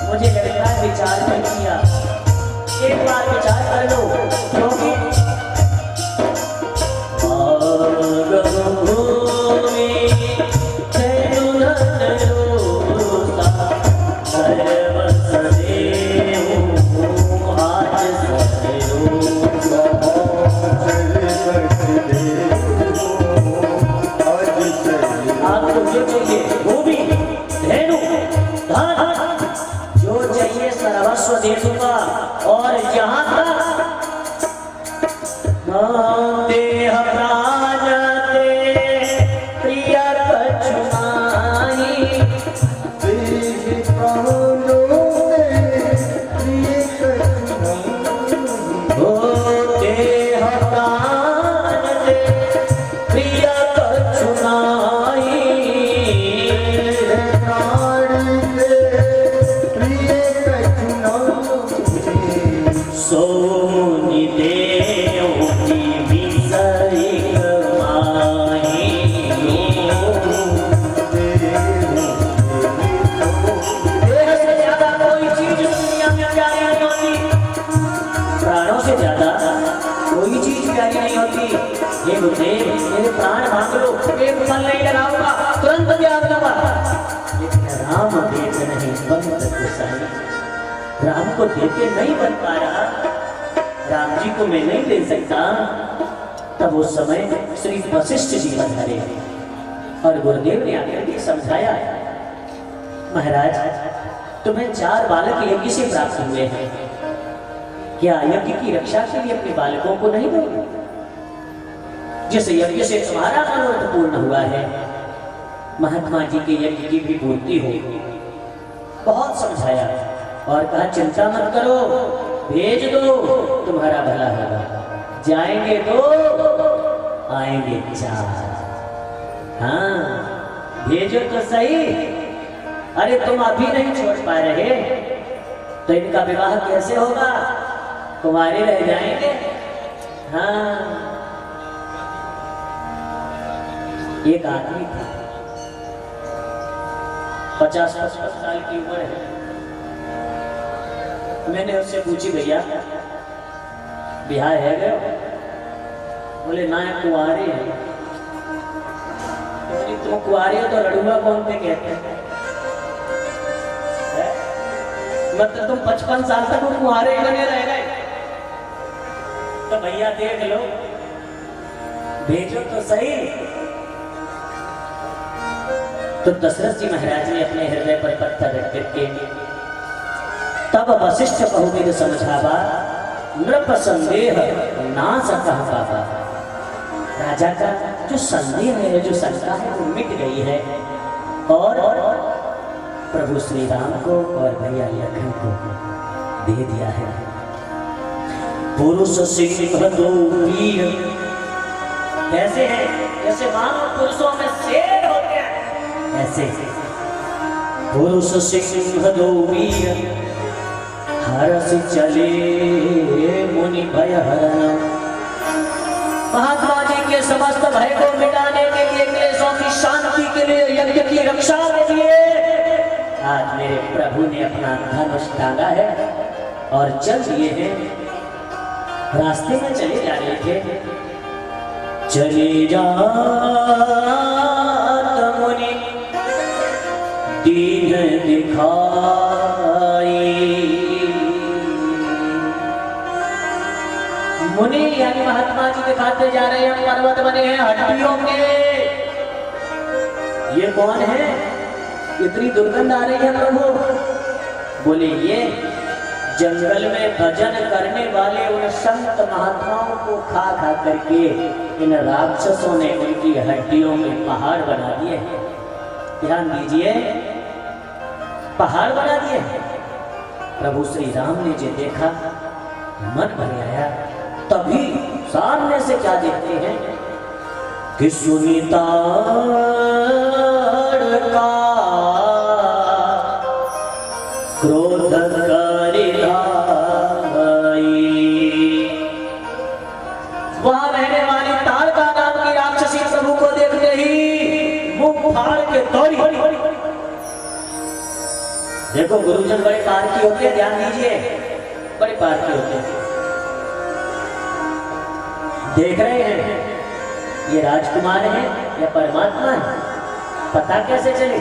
मुझे लगता है विचार नहीं किया, एक बार विचार कर लो, क्योंकि भूमि मन नहीं लगाऊंगा, तुरंत त्याग दूंगा। लेकिन राम देख नहीं बंद गुसाई, राम को देख के नहीं बन पा रहा, राम जी को मैं नहीं ले सकता। तब उस समय श्री वशिष्ठ जी पधारे और गुरुदेव ने आकर के समझाया, महाराज तुम्हें 4 बालक यज्ञ से प्राप्त हुए हैं, क्या यज्ञ की रक्षा के लिए अपने बालकों को नहीं दोगे? जिस यज्ञ से तुम्हारा मनोरथ पूर्ण हुआ है, महात्मा जी के यज्ञ की भी पूर्ति होगी। बहुत समझाया और कहा चिंता मत करो, भेज दो, तुम्हारा भला होगा। जाएंगे 2, आएंगे 4। हाँ भेजो तो सही। अरे तुम अभी नहीं छोड़ पा रहे तो इनका विवाह कैसे होगा? कुंवारे रह जाएंगे। हाँ एक आदमी था, 50-55 साल की उम्र है। मैंने उससे पूछी भैया बिहार है गए? बोले ना कुंवारे हैं। तुम कुंवारे हो तो लड़ुआ कौन पे कहते हैं? मतलब तुम 55 साल तक कुंवारे बने रह गए। तो भैया देख लो, भेजो तो सही। तो दशरथ जी महाराज ने अपने हृदय पर पत्थर रख करके तब वशिष्ठ बहुविध समझावा, नृप संदेह ना सका पापा। राजा का जो संदेह है, जो शंका है, वो मिट गई है और प्रभु श्री राम को और भैया लखन को दे दिया है। पुरुष सिंह 2 वीर कैसे है? जैसे मानो पुरुषों में शेर होते हैं, ऐसे पुरुष सिंह 2 वीर हरस चले मुनि भय हरण। महात्मा जी के समस्त भय को मिटाने के लिए, क्लेशों की शांति के लिए, यज्ञ की रक्षा के लिए आज मेरे प्रभु ने अपना धनुष टांगा है और चल दिए हैं। रास्ते में चले जा रहे थे, चले जा मुनि दीन दिखाई। मुनि यानी महात्मा जी दिखाते जा रहे हैं, पर्वत बने हैं हड्डियों के। ये कौन है? इतनी दुर्गंध आ रही है प्रभु। बोले ये जंगल में भजन करने वाले उन संत महात्माओं को खा खा करके इन राक्षसों ने उनकी हड्डियों में पहाड़ बना दिए। ध्यान दीजिए, पहाड़ बना दिए। प्रभु श्री राम ने जो देखा मन भर आया। तभी सामने से क्या देखते हैं कि सुनीता का क्रोध वहां रहने वाली तारका नाम की राक्षसी प्रभु को देखते ही मुंह फाड़ के दौड़ी। देखो गुरुजन बड़े पारखी होते हैं, ध्यान दीजिए, बड़े पारखी होते हैं। देख रहे हैं ये राजकुमार है या परमात्मा है, पता कैसे चले?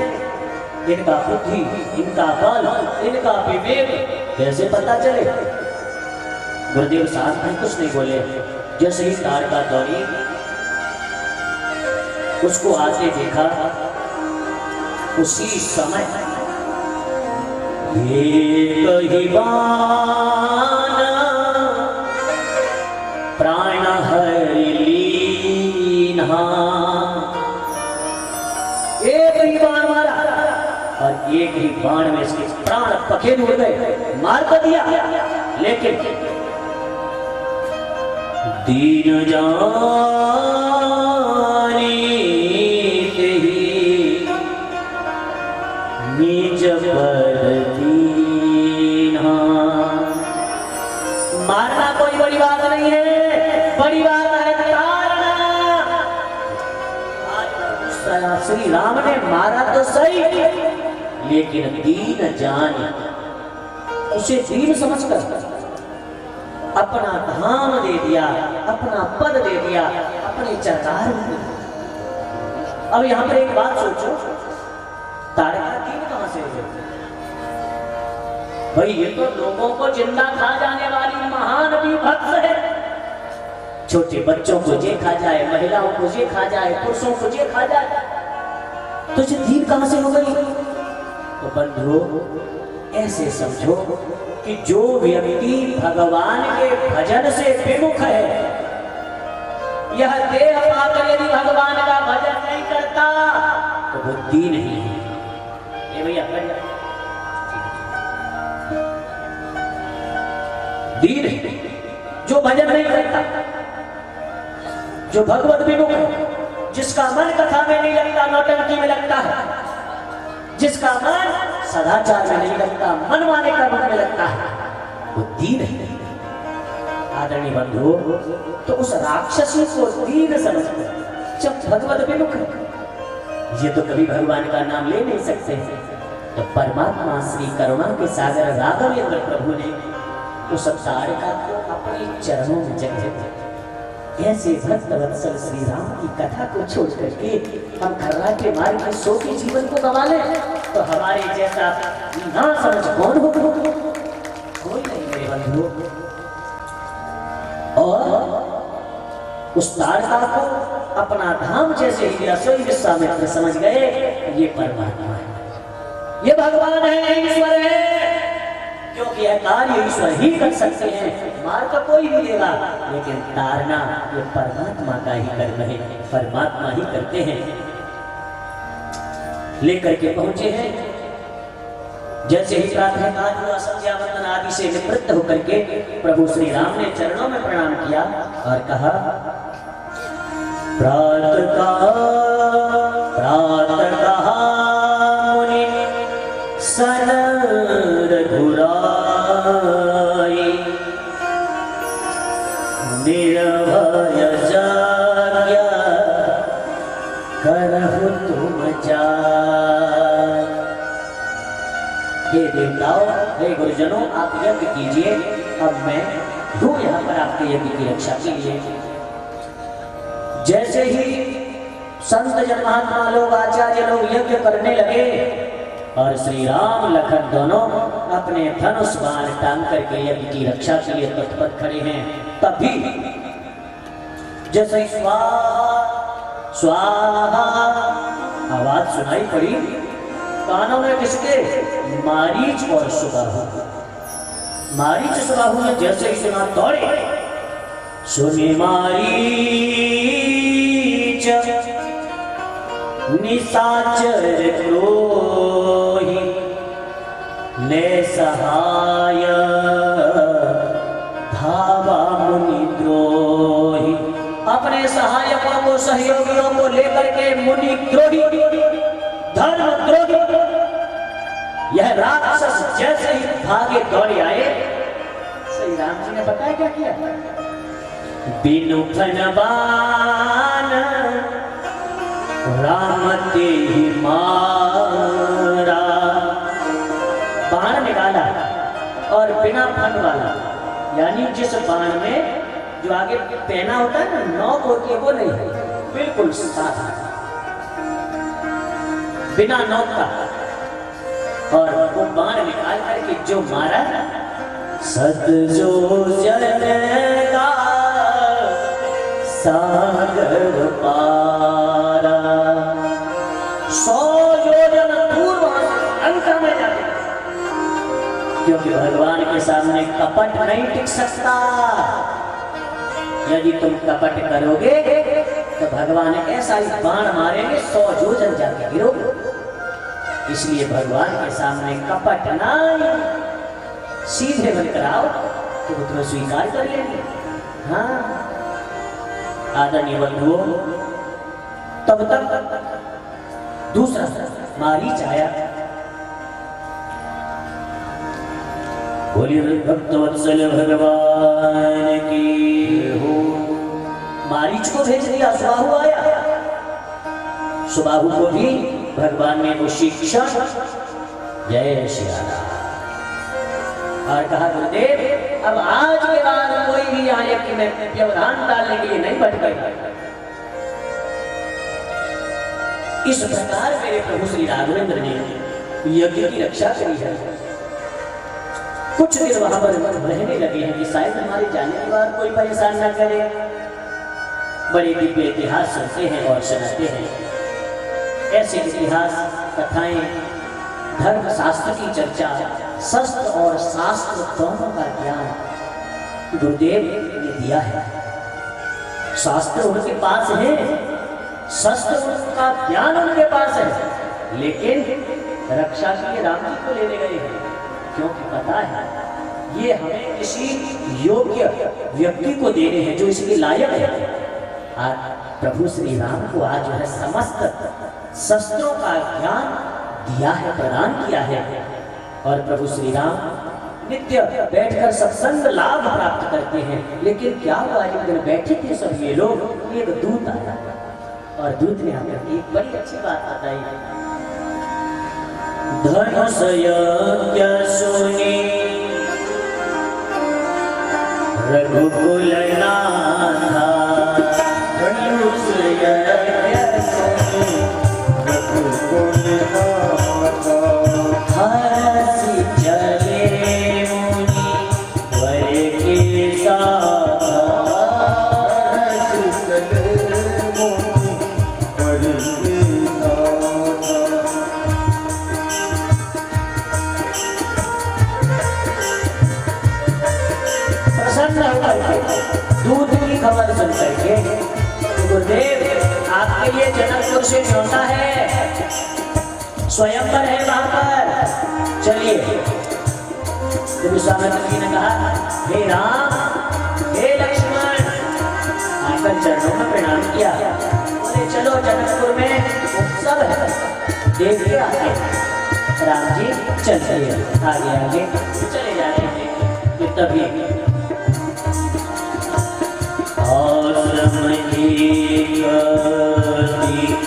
इनका बुद्धि, इनका बल, इनका विवेक कैसे पता चले? गुरुदेव साहब भी कुछ नहीं बोले। जैसे ही तारका दौड़ी, उसको आते देखा, उसी समय एक ही बाण प्राण हरि लीन्हा। एक ही बाण मारा और एक ही बाण में इसके प्राण पखेरु उड़ गए, मार कर दिया। लेकिन दीन जानी ही निज पर दीन्हा। मारना कोई बड़ी बात नहीं है, बड़ी बात है तारना। आज श्री राम ने मारा तो सही, लेकिन दीन जान, उसे दीन समझकर अपना धाम दे दिया, अपना पद दे दिया, अपने चरकार अब यहां पर एक बात सोचो, तारका दीन कहां से हुए? भाई ये तो लोगों को जिंदा खा जाने वाली महान विभत्स है। छोटे बच्चों को जे खा जाए, महिलाओं को जे खा जाए, पुरुषों को जे खा जाए, तो ये दीन कहां से हो गई? तो बंधुओं ऐसे समझो कि जो व्यक्ति भगवान के भजन से विमुख है, यह देह पाकर यदि भगवान का भजन नहीं करता तो वो दीन ही है। ये भैया दीन है जो भजन नहीं करता, जो भगवत विमुख है, जिसका मन कथा में नहीं लगता, नौटंकी में लगता है, जिसका मन सदाचार में नहीं लगता, मनमाने कर्म में लगता है, वो दीन है। आदरणीय बंधुओं, तो उस राक्षसी को दीन समझते जब भगवत विमुख है, ये तो कभी भगवान का नाम ले नहीं सकते। तो परमात्मा श्री करुणा के सागर राघवेंद्र प्रभु ने उस तारका को अपने चरणों में जगह ऐसे भक्त वत्सल श्री राम की कथा को छोड़ करके हम खर्रा के मार्ग में सो के जीवन को गवा ले, तो हमारे जैसा ना समझ कौन हो? कोई नहीं मेरे बंधुओं। और उस तारका को अपना धाम जैसे ही रसोई विश्वामित्र समझ गए, ये परमात्मा है, ये भगवान है, ईश्वर है, क्योंकि यह कार्य ईश्वर ही कर सकते हैं, मार का कोई भी देगा, लेकिन तारना ये परमात्मा का ही कर्म है, परमात्मा ही करते हैं। लेकर के पहुंचे हैं, जैसे ही प्रातः काल हुआ, संध्या वंदन आदि से निवृत्त होकर के प्रभु श्री राम ने चरणों में प्रणाम किया और कहा, प्रातः मुनि सन रघुराई, निर्भय जाज्ञा करहु तुम जाय। हे देवताओं, हे गुरुजनों, आप यज्ञ कीजिए, अब मैं हूँ यहाँ पर आपके यज्ञ की रक्षा के लिए। जैसे ही संत जन महात्मा लोग, आचार्य लोग यज्ञ करने लगे और श्री राम लखन दोनों अपने धनुष बाण टांग करके यज्ञ की रक्षा के लिए तत्पर खड़े हैं, तभी जैसे स्वाहा स्वाहा आवाज सुनाई पड़ी कानों में किसके? मारीच और सुबाहु। मारीच सुबाहु ने जैसे ही सुना दौड़े, सुने मारीच निशाचर क्रोही ले सहाय धावा मुनि द्रोही। अपने सहायकों को, सहयोगियों को लेकर के मुनि द्रोही, धर्म द्रोही, यह राक्षस जैसे ही भागे दौड़े आए, श्री राम जी ने बताया क्या किया? बिनु फनबान राम ते मारा। बाण निकाला और बिना फन वाला, यानी जिस बाण में जो आगे पहना होता है ना, नौक होती है, वो नहीं है, बिल्कुल साधा बिना नौक का, और वो बाण निकाल करके जो मारा, सत जो जनेगा सागर पारा। 100 योजन दूर वहां से अंत में जाते, क्योंकि भगवान के सामने कपट नहीं टिक सकता। यदि तुम कपट करोगे तो भगवान ऐसा ही बाण मारेंगे, 100 योजन जाके गिरोगे। इसलिए भगवान के सामने कपट नहीं, सीधे बनकर आओ तो वो तुम्हें स्वीकार कर लेंगे। हाँ आदरणीय बंधुओं, तब तक दूसरा मारीच आया। बोलिए भक्तवत्सल भगवान की हो। मारीच को भेज दिया, सुबाहु आया। सुबाहु को भी भगवान ने वो शिक्षा, जय श्री राम, और कहा गुरुदेव अब आज के बाद कोई भी आए कि मैं व्यवधान डालने के लिए नहीं बैठ गई। इस प्रकार मेरे प्रभु श्री राघवेंद्र ने यज्ञ की रक्षा करी है। कुछ दिन वहां पर रहने लगे हैं कि शायद हमारे जाने के बाद कोई परेशान न करे। बड़े दिव्य इतिहास सुनते हैं और सुनाते हैं। ऐसे इतिहास कथाएं, धर्म शास्त्र की चर्चा, शस्त्र और शास्त्र दोनों का ज्ञान गुरुदेव ने दिया है। शास्त्र उनके पास है, शस्त्र उनका ज्ञान उनके पास है, लेकिन रक्षा के लिए राम जी को लेने गए हैं, क्योंकि पता है ये हमें किसी योग्य व्यक्ति को देने हैं जो इसके लायक है। आज प्रभु श्री राम को आज है समस्त शस्त्रों का ज्ञान दिया है, प्रदान किया है। और प्रभु श्री राम नित्य बैठकर सत्संग लाभ प्राप्त करते हैं। लेकिन क्या हुआ, एक दिन बैठे थे सब ये लोग, एक दूत आया और दूत ने हमें एक बड़ी अच्छी बात बताई। धनुष यज्ञ सुनी रघुकुल नाथा,
धनुष यज्ञ सुनी रघुकुल नाथा,
हरसि चले मुनि वर के साथ,
हरसि चले मुनि वर के साथ।
प्रसन्न होकर दूध की खबर सुन करके गुरुदेव आपके लिए जनकपुर से न्योता है, स्वयंवर है वहां पर, चलिए। तो विश्वामित्र जी ने कहा, हे राम, हे लक्ष्मण, आकर चरणों में प्रणाम किया। बोले चलो जनकपुर में उत्सव है, देख के आते हैं। राम जी चलिए, आगे आगे चले जाते हैं। कि तभी आश्रम एक दीख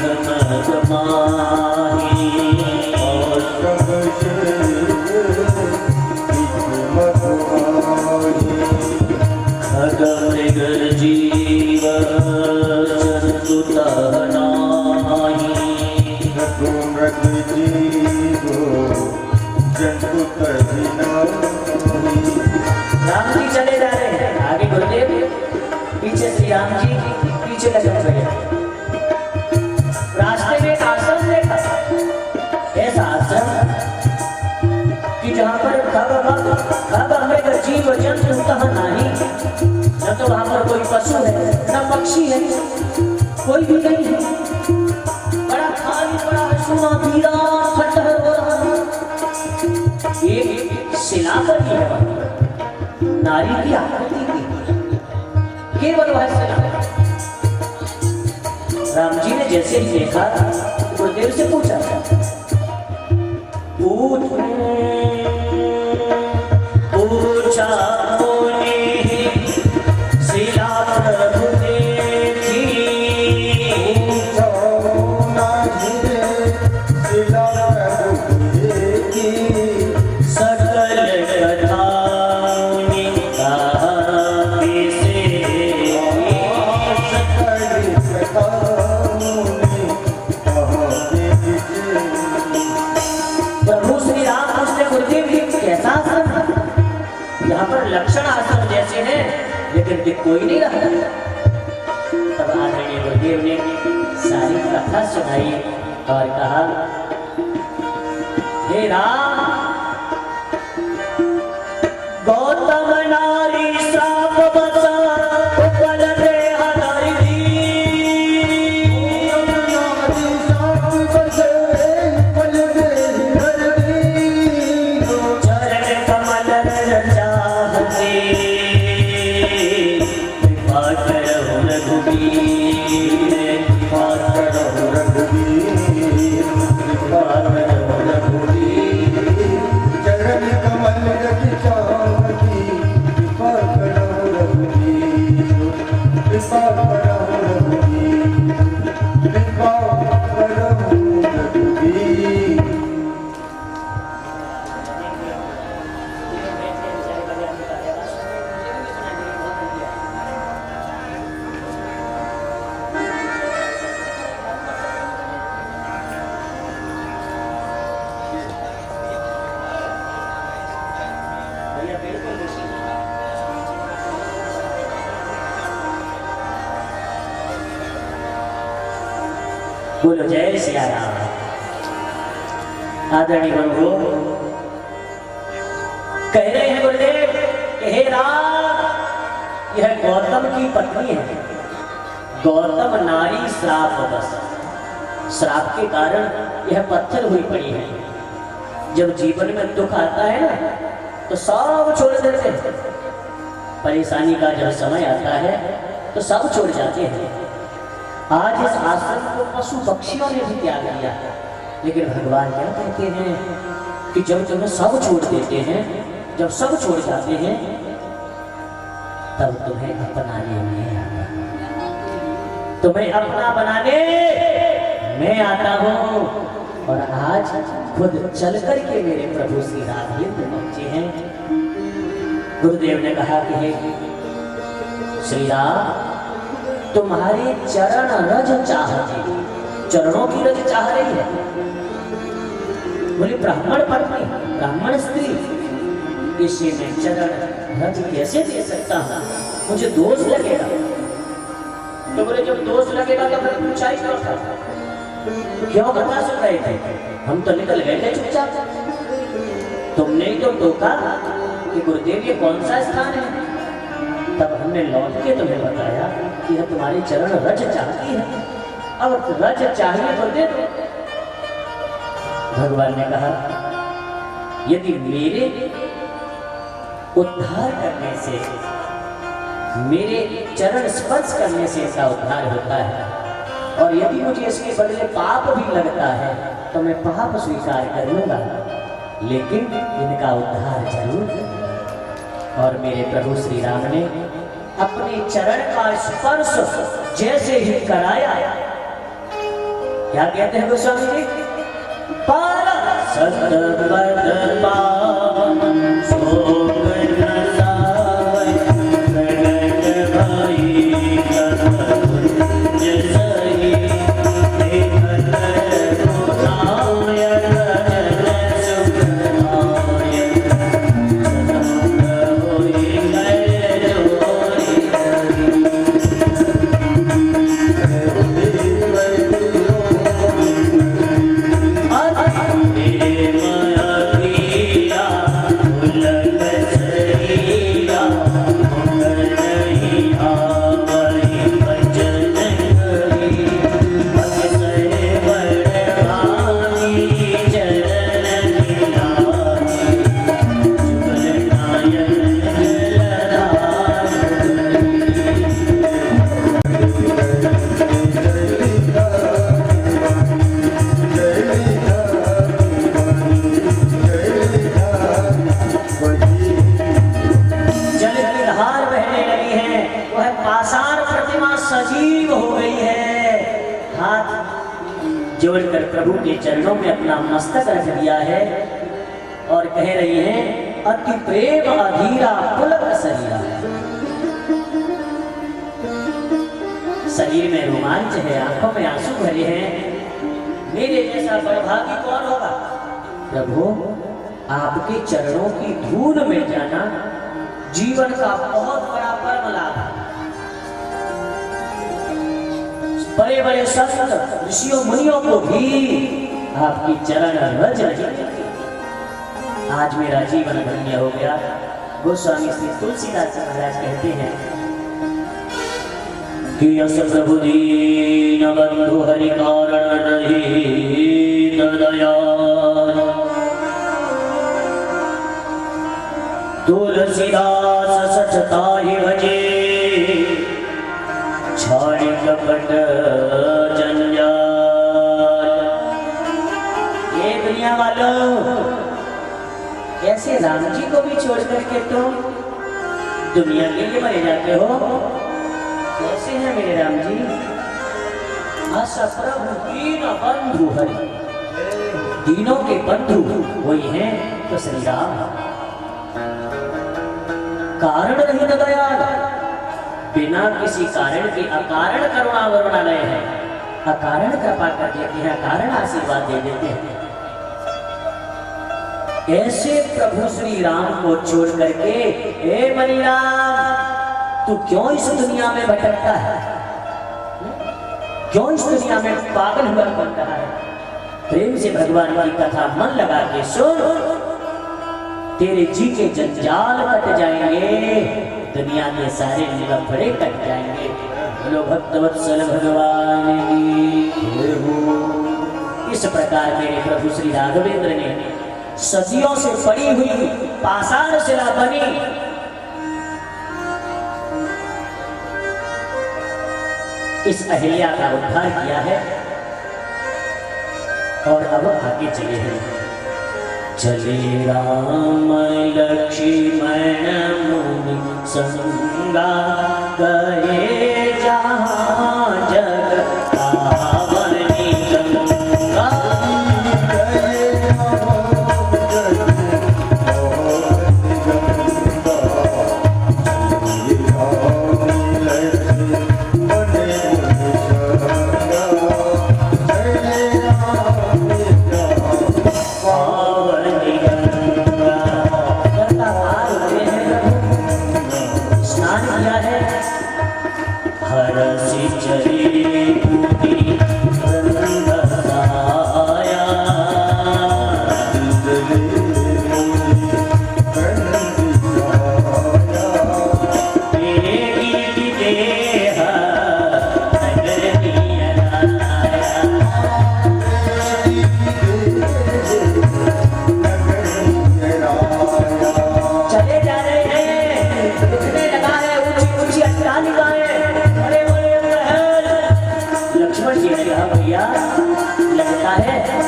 मगमाही, खग मृग जीव जंतु नाही, राम जी चले जा रहे हैं, आगे गुरुदेव, पीछे श्री राम जी, पीछे लगे हुए। रास्ते में एक आश्रम देखा, ऐसा आश्रम कि जहाँ पर खग मृग जीव जंतु नाही, न तो वहाँ पर कोई पशु है, न पक्षी है, कोई भी नहीं है। बड़ा खाली पड़ा है, सुना पीरा खंडहर हो रहा है। एक शिला पर ही है, नारी की आकृति की, केवल वह शिला। राम जी ने जैसे ही देखा, गुरुदेव से पूछा, पूछा शिला प्रभु देखी, सकल कथानी कहानी से, प्रभु श्री राम पूछते, गुरुदेव जी कैसा आश्रम है? यहाँ पर लक्षण आश्रम जैसे हैं, लेकिन दिख कोई नहीं रहा। तब आदरणीय गुरुदेव ने सारी कथा सुनाई और कहा, हे राम, गौतम नारी श्राप बचा उपल देह धरि चरण कमल चाहते, कृपा करहु रघुबीर, कृपा करहु रघुबीर, कृपा करहु रघुबीर। बोलो जय सिया राम। आदरणीय गुरु कह रहे हैं गुरुदेव, हे राम, यह गौतम की पत्नी है। गौतम नारी श्राप बस, श्राप के कारण यह पत्थर हुई पड़ी है। जब जीवन में दुख आता है ना तो सब छोड़ देते हैं। परेशानी का जब समय आता है तो सब छोड़ जाते हैं। आज इस आश्रम को पशु पक्षियों ने भी त्याग दिया, लेकिन भगवान क्या कहते हैं कि जब तुम्हें सब छोड़ देते हैं, जब सब छोड़ जाते हैं, तब तुम्हें अपनाने में आता हूं, तुम्हें अपना बनाने मैं आता हूं। और आज खुद चल करके मेरे प्रभु श्री राम पहुंचे हैं। गुरुदेव ने कहा कि हे श्री राम, तुम्हारे चरण रज चाहती, चरणों की रज चाह रही है। बोले ब्राह्मण पत्नी, ब्राह्मण स्त्री, इसे मैं चरण रज कैसे दे सकता हूं, मुझे दोष लगेगा। तो बोले जब दोष लगेगा तो फिर पूछा ही क्यों था, क्यों कथा सुन रहे थे, हम तो निकल गए थे चुपचाप। तुमने ही तो टोका कि गुरुदेव ये कौन सा स्थान है, तब हमने लौट के तुम्हें बताया कि यह तुम्हारे चरण रज चाहती है। अब रज चाहिए तो दे दो। भगवान ने कहा यदि मेरे उद्धार करने से, मेरे चरण स्पर्श करने से इसका उद्धार होता है, और यदि मुझे इसके बदले पाप भी लगता है तो मैं पाप स्वीकार करूंगा, लेकिन इनका उद्धार जरूर। और मेरे प्रभु श्री राम ने अपने चरण का स्पर्श जैसे ही कराया, क्या कहते हैं गोस्वामी जी, जोड़कर प्रभु के चरणों में अपना मस्तक रख दिया है और कह रही हैं अति प्रेम अधीरा पुलक शरीरा। शरीर में रोमांच है, आंखों में आंसू भरे हैं। मेरे जैसा बड़भागी कौन होगा। प्रभु आपके चरणों की धूल में जाना जीवन का बहुत बड़ा परम लाभ है। बड़े बड़े संत ऋषियों मुनियों को भी आपकी चरण रज रज। आज मेरा जीवन धन्य हो गया। गोस्वामी श्री तुलसीदास महाराज कहते हैं कि यस प्रभु दीन बंधु हरि कारण रही दयाल, तुलसीदास सचता ही भजे छाड़ी कपट जंजाल। ये दुनिया वालों, कैसे राम जी को भी छोड़ करके तुम दुनिया के लिए मरे जाते हो। कैसे हैं मेरे राम जी। अस प्रभु दीन बंधु हरि, दीनों के बंधु वही हैं तो श्री राम। कारण रहित दयाल, बिना किसी कारण के अकारण करुणा वरुणालय है। अकारण कृपा कर देते हैं, अकारण आशीर्वाद दे देते हैं। ऐसे प्रभु श्री राम को छोड़ करके हे मणिराम तू क्यों इस दुनिया में भटकता है। क्यों इस दुनिया में पागल हुआ बन रहा है? प्रेम से भगवान की कथा मन लगा के सुन, तेरे जी के जंजाल कट जाएंगे, दुनिया के सारे लफड़े कट जाएंगे। बोलो भक्तवत्सल भगवान की। इस प्रकार मेरे प्रभु श्री राघवेंद्र ने सदियों से पड़ी हुई पाषाण शिला बनी इस अहिल्या का उद्धार किया है। और अब आगे चले हैं। चले राम लक्ष्मण मुनि संगा, गए जहाँ जग पावनी गंगा।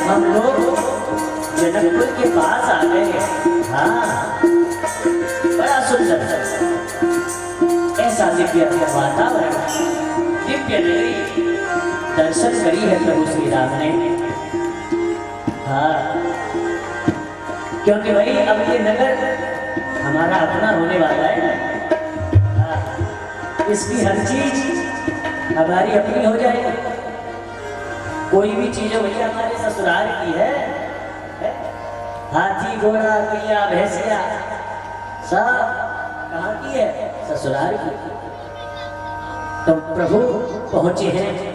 हम लोग जनकपुर के पास आ गए। हाँ, बड़ा सुंदर ऐसा दिव्य वातावरण, दिव्य नगरी दर्शन करी है प्रभु श्री राम ने। हाँ, क्योंकि भाई अब ये नगर हमारा अपना होने वाला है। हाँ, इसकी हर चीज हमारी अपनी हो जाएगी। कोई भी चीज भैया हमारे ससुराल की है? हाथी घोड़ा गैया भैंसिया सब कहाँ की है? ससुराल की। तो प्रभु पहुंचे हैं